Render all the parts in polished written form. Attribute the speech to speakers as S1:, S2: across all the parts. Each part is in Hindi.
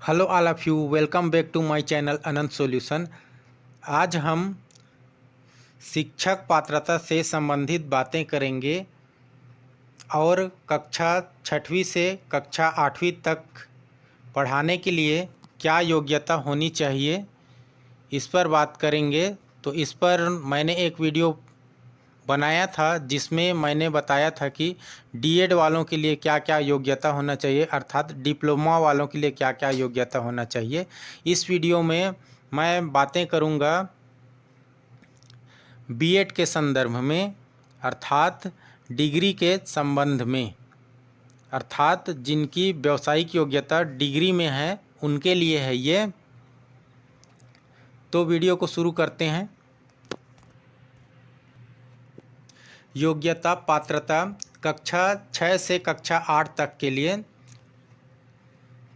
S1: Hello all of you, welcome back to my channel Anant solution. आज हम शिक्षक पात्रता से संबंधित बातें करेंगे और कक्षा 6वीं से कक्षा 8वीं तक पढ़ाने के लिए क्या योग्यता होनी चाहिए, इस पर बात करेंगे। तो इस पर मैंने एक वीडियो बनाया था जिसमें मैंने बताया था कि डीएड वालों के लिए क्या क्या योग्यता होना चाहिए, अर्थात डिप्लोमा वालों के लिए क्या क्या योग्यता होना चाहिए। इस वीडियो में मैं बातें करूंगा बीएड के संदर्भ में, अर्थात डिग्री के संबंध में, अर्थात जिनकी व्यावसायिक योग्यता डिग्री में है उनके लिए है ये। तो वीडियो को शुरू करते हैं। योग्यता पात्रता कक्षा 6 से कक्षा 8 तक के लिए।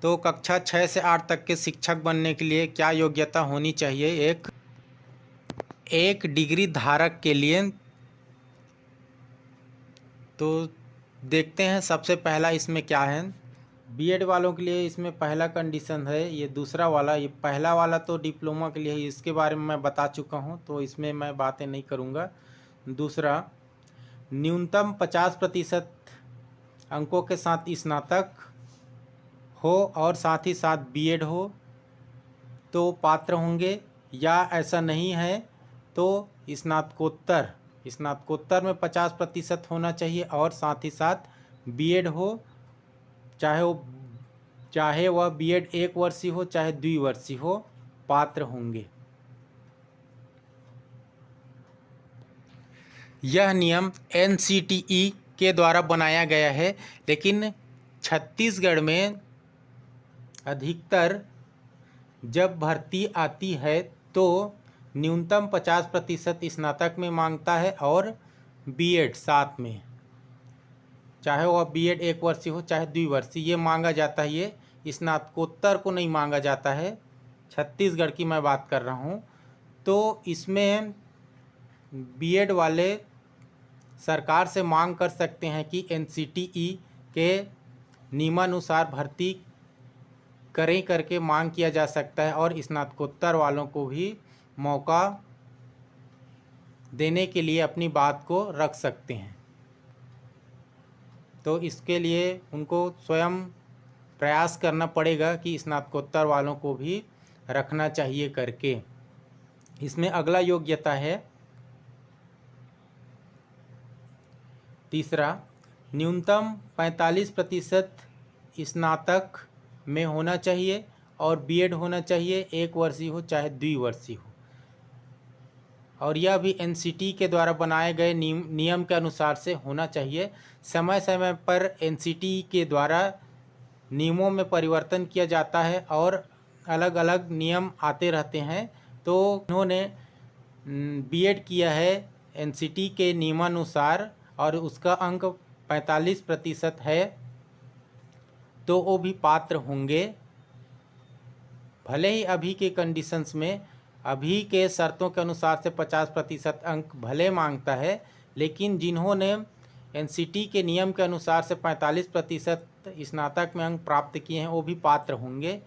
S1: तो कक्षा 6 से 8 तक के शिक्षक बनने के लिए क्या योग्यता होनी चाहिए एक डिग्री धारक के लिए। तो देखते हैं सबसे पहला इसमें क्या है। बीएड वालों के लिए इसमें पहला कंडीशन है, ये दूसरा वाला, ये पहला वाला तो डिप्लोमा के लिए है, इसके बारे में मैं बता चुका हूँ तो इसमें मैं बातें नहीं करूँगा। दूसरा, न्यूनतम 50% अंकों के साथ स्नातक हो और साथ ही साथ बीएड हो तो पात्र होंगे, या ऐसा नहीं है तो स्नातकोत्तर में 50% होना चाहिए और साथ ही साथ बीएड हो, चाहे वह बीएड 1 वर्षीय हो चाहे द्विवर्षीय हो, पात्र होंगे। यह नियम एनसीटीई के द्वारा बनाया गया है, लेकिन छत्तीसगढ़ में अधिकतर जब भर्ती आती है तो न्यूनतम 50% स्नातक में मांगता है और बीएड साथ में, चाहे वह बीएड 1 वर्षीय हो चाहे द्विवर्षीय, ये मांगा जाता है। ये स्नातकोत्तर को नहीं मांगा जाता है। छत्तीसगढ़ की मैं बात कर रहा हूँ। तो इसमें बीएड वाले सरकार से मांग कर सकते हैं कि एनसीटीई के नियमानुसार भर्ती करें करके मांग किया जा सकता है और स्नातकोत्तर वालों को भी मौका देने के लिए अपनी बात को रख सकते हैं। तो इसके लिए उनको स्वयं प्रयास करना पड़ेगा कि स्नातकोत्तर वालों को भी रखना चाहिए करके। इसमें अगला योग्यता है तीसरा, न्यूनतम 45% स्नातक में होना चाहिए और बीएड होना चाहिए, 1 वर्षीय हो चाहे द्विवर्षीय हो, और यह भी एनसीटी के द्वारा बनाए गए नियम के अनुसार से होना चाहिए। समय समय पर एनसीटी के द्वारा नियमों में परिवर्तन किया जाता है और अलग अलग नियम आते रहते हैं। तो उन्होंने बीएड किया है एनसीटी के नियमानुसार और उसका अंक 45% है तो वो भी पात्र होंगे। भले ही अभी के कंडीशंस में, अभी के शर्तों के अनुसार से 50% अंक भले मांगता है, लेकिन जिन्होंने एनसीटी के नियम के अनुसार से 45% स्नातक में अंक प्राप्त किए हैं वो भी पात्र होंगे।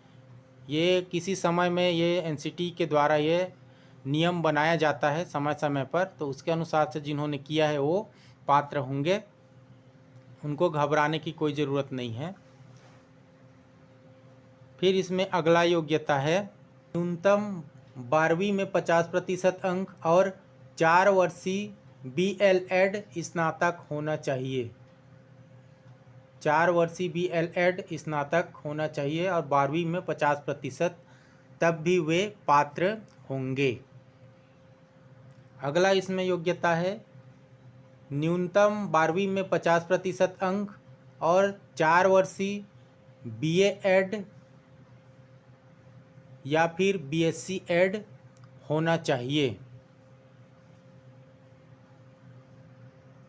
S1: ये किसी समय में ये एनसीटी के द्वारा ये नियम बनाया जाता है समय समय पर, तो उसके अनुसार से जिन्होंने किया है वो पात्र होंगे, उनको घबराने की कोई ज़रूरत नहीं है। फिर इसमें अगला योग्यता है न्यूनतम 12वीं में 50% अंक और 4 वर्षीय बीएलएड स्नातक होना चाहिए। 4 वर्षीय बीएलएड स्नातक होना चाहिए और 12वीं में 50%, तब भी वे पात्र होंगे। अगला इसमें योग्यता है न्यूनतम 12वीं में 50% अंक और 4 वर्षीय बीएड या फिर बीएससी एड होना चाहिए।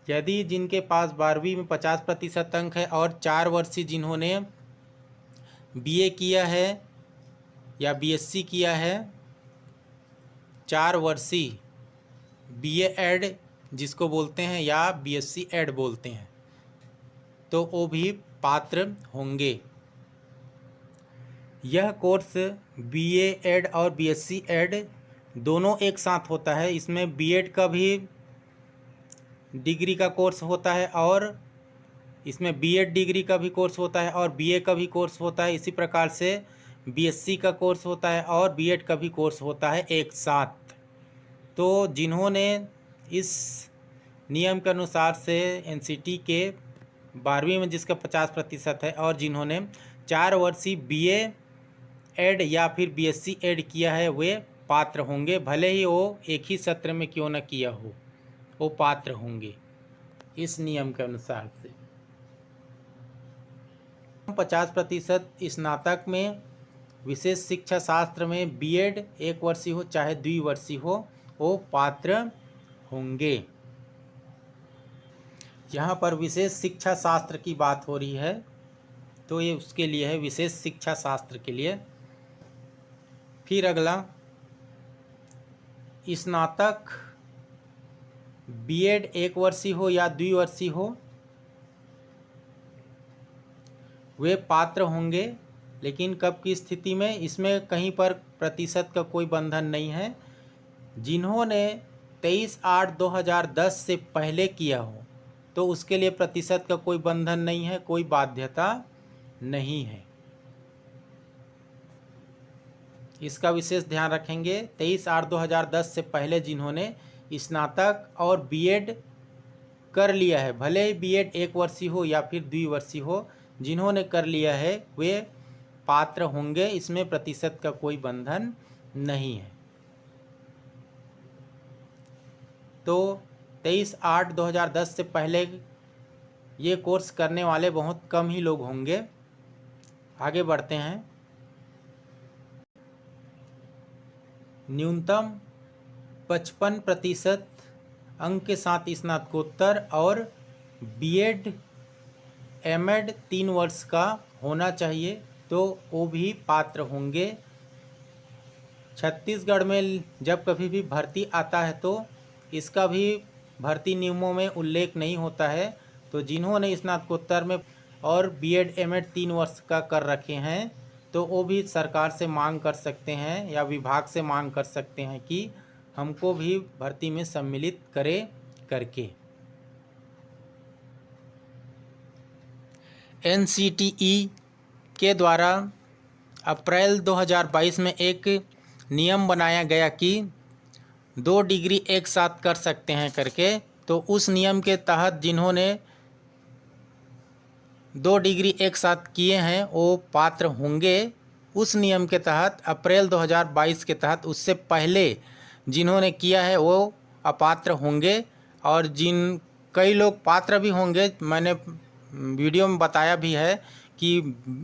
S1: यदि जिनके पास 12वीं में 50% अंक है और 4 वर्षीय जिन्होंने बीए किया है या बीएससी किया है, 4 वर्षीय बीए एड जिसको बोलते हैं या बीएससी एड बोलते हैं, तो वो भी पात्र होंगे। यह कोर्स बीए एड और बीएससी एड दोनों एक साथ होता है। इसमें बीएड का भी डिग्री का कोर्स होता है और इसमें बीएड डिग्री का भी कोर्स होता है और बीए का भी कोर्स होता है। इसी प्रकार से बीएससी का कोर्स होता है और बीएड का भी कोर्स होता है एक साथ। तो जिन्होंने इस नियम के अनुसार से एनसीटी के 12वीं में जिसका 50% है और जिन्होंने 4 वर्षीय बीए एड या फिर बीएससी एड किया है वे पात्र होंगे, भले ही वो एक ही सत्र में क्यों न किया हो, वो पात्र होंगे इस नियम के अनुसार से। 50% स्नातक में विशेष शिक्षा शास्त्र में बीएड 1 वर्षीय हो चाहे द्विवर्षीय हो, वो पात्र होंगे। यहाँ पर विशेष शिक्षा शास्त्र की बात हो रही है, तो ये उसके लिए है, विशेष शिक्षा शास्त्र के लिए। फिर अगला, स्नातक बीएड 1 वर्षीय हो या द्विवर्षीय हो, वे पात्र होंगे। लेकिन कब की स्थिति में, इसमें कहीं पर प्रतिशत का कोई बंधन नहीं है। जिन्होंने 23/8/2010 से पहले किया हो तो उसके लिए प्रतिशत का कोई बंधन नहीं है, कोई बाध्यता नहीं है। इसका विशेष ध्यान रखेंगे। 23/8/2010 से पहले जिन्होंने स्नातक और बीएड कर लिया है, भले ही बीएड 1 वर्षीय हो या फिर द्विवर्षीय हो, जिन्होंने कर लिया है वे पात्र होंगे। इसमें प्रतिशत का कोई बंधन नहीं है। तो 23/8/2010 से पहले ये कोर्स करने वाले बहुत कम ही लोग होंगे। आगे बढ़ते हैं। न्यूनतम 55% अंक के साथ स्नातकोत्तर और बीएड एमएड 3 वर्ष का होना चाहिए, तो वो भी पात्र होंगे। छत्तीसगढ़ में जब कभी भी भर्ती आता है तो इसका भी भर्ती नियमों में उल्लेख नहीं होता है। तो जिन्होंने स्नातकोत्तर में और बीएड एमएड 3 वर्ष का कर रखे हैं, तो वो भी सरकार से मांग कर सकते हैं या विभाग से मांग कर सकते हैं कि हमको भी भर्ती में सम्मिलित करे करके। एनसीटीई के द्वारा अप्रैल 2022 में एक नियम बनाया गया कि 2 डिग्री एक साथ कर सकते हैं करके। तो उस नियम के तहत जिन्होंने 2 डिग्री एक साथ किए हैं वो पात्र होंगे। उस नियम के तहत अप्रैल 2022 के तहत, उससे पहले जिन्होंने किया है वो अपात्र होंगे। और कई लोग पात्र भी होंगे। मैंने वीडियो में बताया भी है कि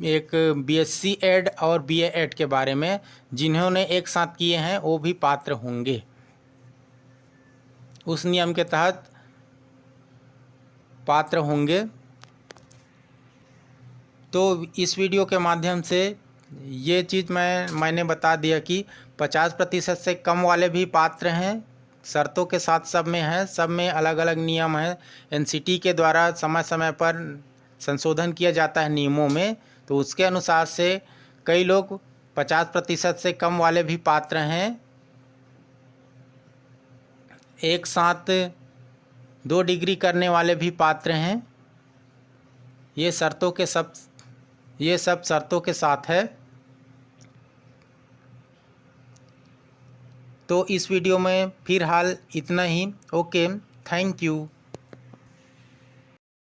S1: एक बीएससी एड और बीए एड के बारे में, जिन्होंने एक साथ किए हैं वो भी पात्र होंगे। उस नियम के तहत पात्र होंगे। तो इस वीडियो के माध्यम से ये चीज़ मैंने बता दिया कि 50% से कम वाले भी पात्र हैं, शर्तों के साथ सब में है। सब में अलग अलग नियम है। एनसीटी के द्वारा समय समय पर संशोधन किया जाता है नियमों में, तो उसके अनुसार से कई लोग 50% से कम वाले भी पात्र हैं। एक साथ 2 डिग्री करने वाले भी पात्र हैं। ये सब शर्तों के साथ है। तो इस वीडियो में फिलहाल इतना ही। Okay, thank you.